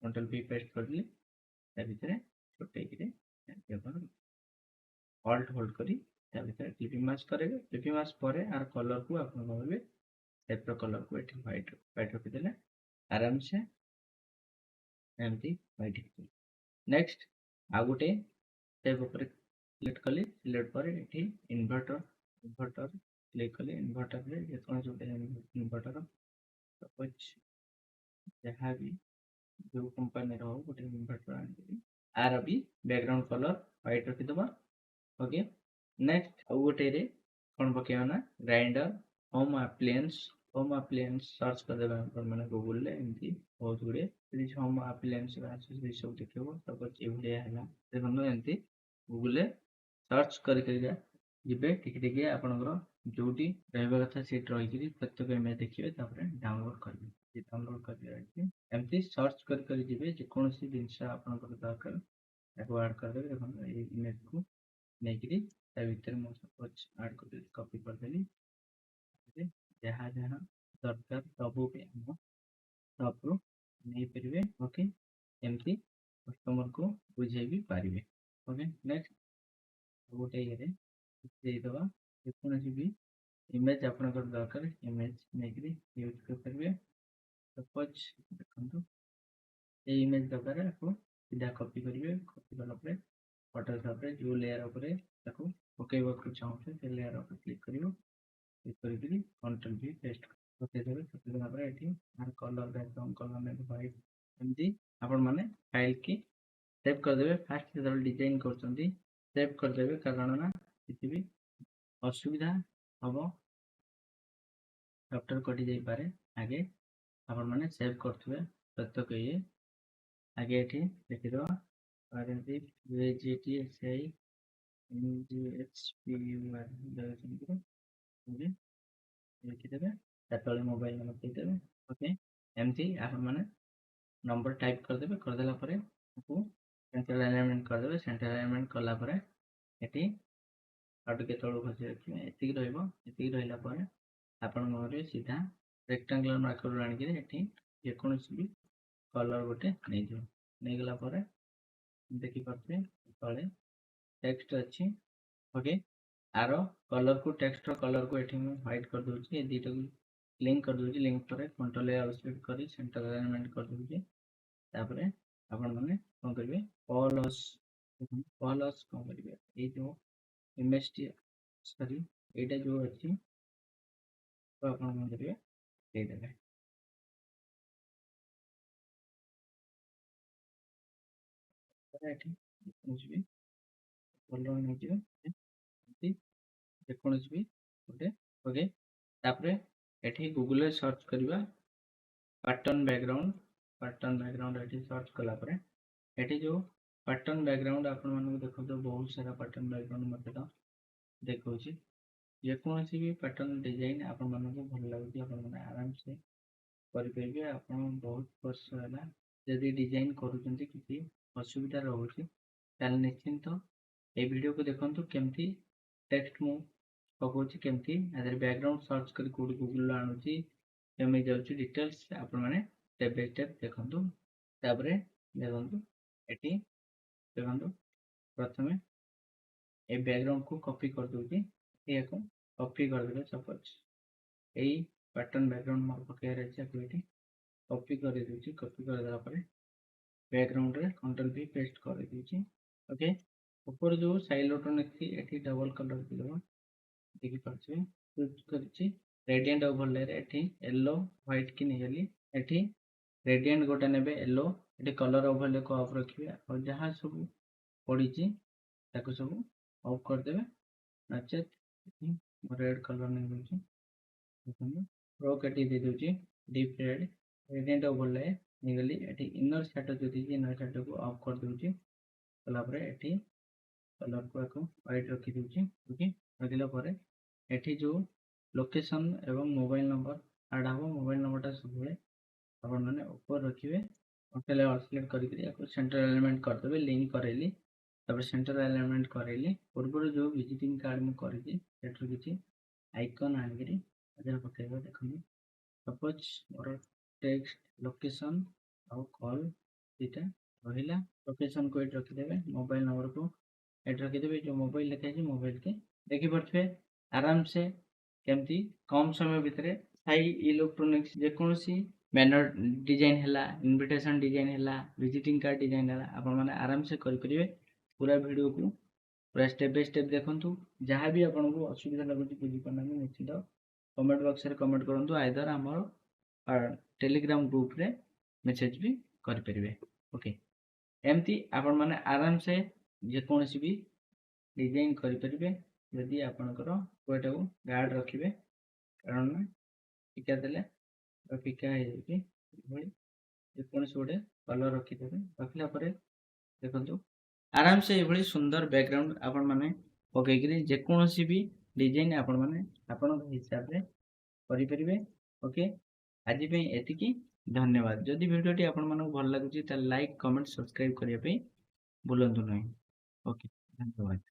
Speaker 1: कंट्रोल पी पेस्ट कर ली ता भितर छोटे किरे व्यवहार ऑल्ट होल्ड करी ता भितर टीपी मास करेबे टीपी मास परे आर कलर को आपन करबे सेपर कलर को एठी व्हाइट व्हाइट रखि देले आराम से एमटी व्हाइट नेक्स्ट आ गुटे स्टेप ऊपर सिलेक्ट कली सिलेक्ट पर एठी इन्वर्टर क्लिक कली इन्वर्टर रे जे कोन जोटे इन्वर्टर सपोज जहां भी जो कंपनी रो गोटे इन्वर्टर आनी आर भी बैकग्राउंड कलर व्हाइट रखि दबा ओके नेक्स्ट आ गोटे रे कोन पकेवा ना ग्राइंडर होम अप्लायंस सर्च कर देबा अपन माने गूगल ले एमती बहुत गुडे फ्रिज होम अप्लायंस आसे सब देखिबो सपोज एवलिया हैला देखन एमती गूगल ले सर्च कर जिबे टिके आपनकर जोटी रहबा कथा सेट रही करी प्रत्येक इमेज देखिबे तापर डाउनलोड करबे जे डाउनलोड करबे एमती सर्च कर जिबे जे कोनसी जिंस आपनकर दरकार ताको ऐड कर देबे देखन ए इमेज को नै करी ता भीतर मो सपोज ऐड कर दे कॉपी कर देली जहाँ जहाँ दरकार सब पे हम सब नै परिबे ओके एमती कस्टमर को बुझे भी पारिबे ओके नेक्स्ट गोटे ये दे दबा कोनसी भी इमेज आपनकर दरकार इमेज नै करी यूज कर परबे सपोज देखंतु ए इमेज दरकार आपको सीधा कॉपी करिवे कॉपी करला पर फोटोशॉप रे जो लेयर ऊपर ताको पकेबो को चाहू से लेयर ऊपर क्लिक करिवो क्लिक करी कंट्रोल भी पेस्ट करते देबे करते देला पर एठी कलर बैकग्राउंड कलर नेबे व्हाइट एमती आपण माने फाइल की सेव कर देबे। फास्ट जो डिजाइन करछंती सेव कर देबे कारण ना किछि भी असुविधा हबो सॉफ्टवेयर कटि जाई पारे। आगे आपण माने सेव करथुबे प्रत्येक ये आगे एठी देखि दो आरएनपी VGTSI NGHPUR ओके लिखिदेवे तले मोबाइल नंबर देदेवे ओके एमती आपण माने नंबर टाइप कर देबे करदेला परे आपको सेंट्रल अलाइनमेंट कर देबे। सेंट्रल अलाइनमेंट कला परे एठी आउट के तळो खसी रखिबे एतिक रहइबो। एतिक रहिला परे आपण मोरे सीधा रेक्टेंगुलर मार्कर आनि के एठी जे कोनोसी भी कलर गोटे नै दियो। नै गला परे देखि पाछे तळे टेक्स्ट अछि ओके आरो कलर को टेक्स्ट रो कलर को एठी मैं व्हाइट कर दोछि। ए दिटा को लिंक कर दोछि। लिंक पर कंट्रोल ए सिलेक्ट करी सेंटर अलाइनमेंट कर दोछि। तापरे आपण माने कोन करबे पॉलस कोन करबे ए जो इमेज टी सॉरी एटा जो अछि तो आपण कोन करबे दे देबे एठी कुछ भी कलर नै दियो एठी जे कोनोसी भी ओके ओके तापरे एठी गूगल रे सर्च करबा पैटर्न बैकग्राउंड एठी सर्च कला परे एठी जो पैटर्न बैकग्राउंड आपण माने देखो तो बहुत सारा पैटर्न बैकग्राउंड मते तो देखो छी जे कोनोसी भी पैटर्न डिजाइन आपण माने को भल लागुची आपण माने आराम से करि परिबे। आपण बहुत वर्ष होला यदि डिजाइन करूचंती किछि असुविधा रहउची ताल निश्चिंत ए वीडियो को देखंतु केमथि टेक्स्ट मु पकोची केमथि अदर बैकग्राउंड सर्च कर कोड गूगल आणुची केमे जाउची डिटेल्स आपण माने स्टेप बाय स्टेप देखंतु। तापरे देखंतु एठी देखंतु प्रथमे ए बैकग्राउंड को कॉपी कर दोची ए को कॉपी कर देबे। सपोज एई पैटर्न बैकग्राउंड मोर पके रहछि एठी कॉपी कर दोची। कॉपी कर देला परे बैकग्राउंड रे कंट्रोल भी पेस्ट कर दोची ओके ऊपर जो साइलोटन अछि एठी डबल कलर दिलो देखि पाछे चूज करछि रेडिएंट ओवरले रे एठी येलो व्हाइट की नेली एठी रेडिएंट गोटा नेबे येलो एठी कलर ओवरले को ऑफ रखिबे और जहां सब पडिछि ताको सब ऑफ कर देबे। नचेत रेड कलर नै दोछि देखंतु रो कटी दे दोछि डीप रेड रेडिएंट ओवरले नेली एठी इनर शैडो जदि इनर शैडो को ऑफ कर दोछि कला परे एठी कलर को व्हाइट रखी दोछि ओके रखिला परे एठी जो लोकेशन एवं मोबाइल नंबर ऐड हबो मोबाइल नंबर सब बेले आपण माने ऊपर रखिबे होटल सिलेक्ट करिकरी याको सेंटर एलिमेंट कर देबे लिंक करेली तब सेंटर एलिमेंट करेली पूर्व जो विजिटिंग कार्ड में करिछि सेठो किछि आइकन आनिकरी अदर पकेबे देखनु सपोज मोर टेक्स्ट लोकेशन और कॉल इटा रहिला लोकेशन को एट रखि देबे मोबाइल नंबर को एट रखि देबे जो मोबाइल लिखा है मोबाइल के देखि पड़थे आराम से केमती कम समय भितरे हाई इलेक्ट्रॉनिक्स जे कोनोसी बैनर डिजाइन हैला इनविटेशन डिजाइन हैला विजिटिंग कार्ड डिजाइन हैला आपण माने आराम से करि परिबे। पूरा वीडियो को पूरा स्टेप बाय स्टेप देखंतु जहां भी आपण को असुविधा लागुची बुझी पना निश्चित कमेंट बॉक्स रे कमेंट करंतु आइदर हमर टेलीग्राम ग्रुप रे मैसेज भी करि परिबे ओके एमती आपण माने आराम से जे कोनोसी भी डिजाइन करि परिबे यदि आपनकर कोएटा को गार्ड रखिबे कारण ना टिका देले फिका हे जेबी भଳି जे कोनोसी गोटे कलर रखि देबे रखिला परे देखंतु आराम से एभଳି सुंदर बैकग्राउंड आपण माने पकेकरी जे कोनोसी भी डिजाइन आपण माने आपण हिसाब रे करि परिबे ओके। आज पे एतिकी धन्यवाद। जदि वीडियोटी आपण मानक भल लागुची त लाइक कमेंट सब्सक्राइब करिया पे भूलंतु नहीं ओके धन्यवाद।